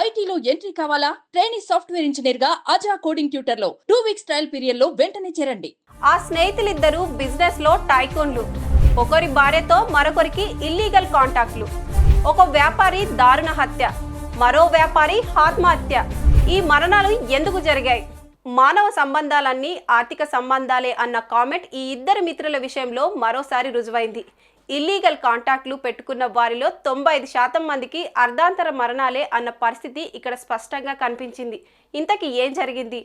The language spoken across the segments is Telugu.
ఐటీలో ఎంట్రీ కావాలా? ట్రైనింగ్ సాఫ్ట్వేర్ ఇంజనీర్ గా అజా కోడింగ్ ట్యూటర్ లో 2 వీక్స్ ట్రయల్ పీరియడ్ లో వెంటనే చేరండి. ఆ స్నేహితులిద్దరూ బిజినెస్ లో టైకూన్లు. ఒకరి భార్యతో మరొకరికి ఇల్లీగల్ కాంటాక్ట్లు. ఒక వ్యాపారి దారుణ హత్య, మరో వ్యాపారి ఆత్మహత్య. ఈ మరణాలు ఎందుకు జరిగాయి? మానవ సంబంధాలన్నీ ఆర్థిక సంబంధాలే అన్న కామెంట్ ఈ ఇద్దరు మిత్రుల విషయంలో మరోసారి రుజువైంది. ఇల్లీగల్ కాంటాక్ట్లు పెట్టుకున్న వారిలో 95% మందికి అర్ధాంతర మరణాలే అన్న పరిస్థితి ఇక్కడ స్పష్టంగా కనిపించింది. ఇంతకీ ఏం జరిగింది?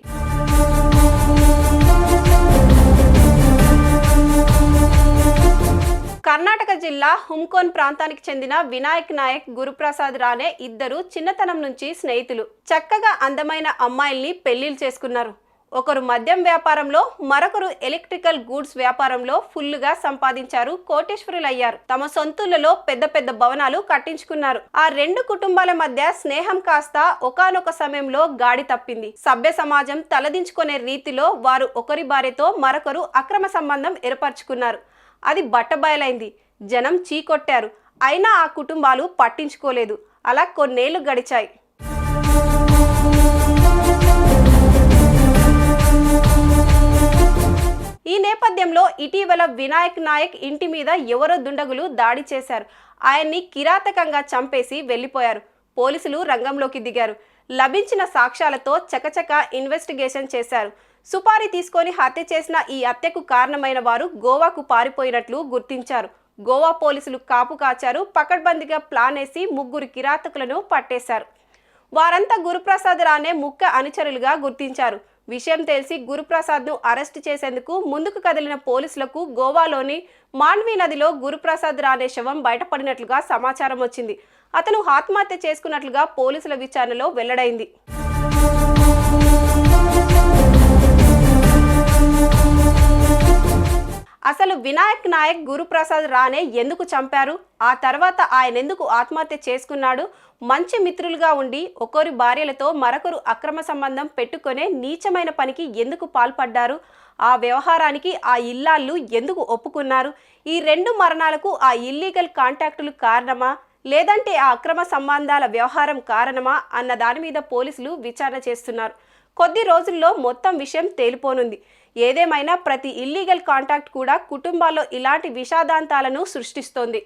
కర్ణాటక జిల్లా హుమ్కోన్ ప్రాంతానికి చెందిన వినాయక్ నాయక్, గురుప్రసాద్ రానే ఇద్దరు చిన్నతనం నుంచి స్నేహితులు. చక్కగా అందమైన అమ్మాయిల్ని పెళ్లిళ్ళు చేసుకున్నారు. ఒకరు మద్యం వ్యాపారంలో, మరొకరు ఎలక్ట్రికల్ గూడ్స్ వ్యాపారంలో ఫుల్లుగా సంపాదించారు, కోటేశ్వరులయ్యారు. తమ సొంతూళ్లలో పెద్ద పెద్ద భవనాలు కట్టించుకున్నారు. ఆ రెండు కుటుంబాల మధ్య స్నేహం కాస్త ఒకానొక సమయంలో గాడి తప్పింది. సభ్య సమాజం తలదించుకునే రీతిలో వారు ఒకరి భార్యతో మరొకరు అక్రమ సంబంధం ఏర్పరచుకున్నారు. అది బట్టబయలైంది. జనం చీకొట్టారు. అయినా ఆ కుటుంబాలు పట్టించుకోలేదు. అలా కొన్నేళ్లు గడిచాయి. ఈ నేపథ్యంలో ఇటీవల వినాయక్ నాయక్ ఇంటి మీద ఎవరో దుండగులు దాడి చేశారు. ఆయన్ని కిరాతకంగా చంపేసి వెళ్లిపోయారు. పోలీసులు రంగంలోకి దిగారు. లభించిన సాక్ష్యాలతో చకచక ఇన్వెస్టిగేషన్ చేశారు. సుపారీ తీసుకొని హత్య చేసిన ఈ హత్యకు కారణమైన వారు గోవాకు పారిపోయినట్లు గుర్తించారు. గోవా పోలీసులు కాపు కాచారు. పకడ్బందీగా ప్లాన్ వేసి 3 కిరాతకులను పట్టేశారు. వారంతా గురుప్రసాద్ రానే ముఖ్య అనుచరులుగా గుర్తించారు. విషయం తెలిసి గురుప్రసాద్ను అరెస్టు చేసేందుకు ముందుకు కదిలిన పోలీసులకు గోవాలోని మాండ్వి నదిలో గురుప్రసాద్ రానే శవం బయటపడినట్లుగా సమాచారం వచ్చింది. అతను ఆత్మహత్య చేసుకున్నట్లుగా పోలీసుల విచారణలో వెల్లడైంది. అసలు వినాయక్ నాయక్ గురుప్రసాద్ రానే ఎందుకు చంపారు? ఆ తర్వాత ఆయన ఎందుకు ఆత్మహత్య చేసుకున్నాడు? మంచి మిత్రులుగా ఉండి ఒకరి భార్యలతో మరొకరు అక్రమ సంబంధం పెట్టుకునే నీచమైన పనికి ఎందుకు పాల్పడ్డారు? ఆ వ్యవహారానికి ఆ ఇల్లాళ్ళు ఎందుకు ఒప్పుకున్నారు? ఈ 2 మరణాలకు ఆ ఇల్లీగల్ కాంటాక్టులు కారణమా, లేదంటే ఆ అక్రమ సంబంధాల వ్యవహారం కారణమా అన్న దాని మీద పోలీసులు విచారణ చేస్తున్నారు. కొద్ది రోజుల్లో మొత్తం విషయం తేలిపోనుంది. ఏదేమైనా ప్రతి ఇల్లీగల్ కాంటాక్ట్ కూడా కుటుంబాల్లో ఇలాంటి విషాదాంతాలను సృష్టిస్తోంది.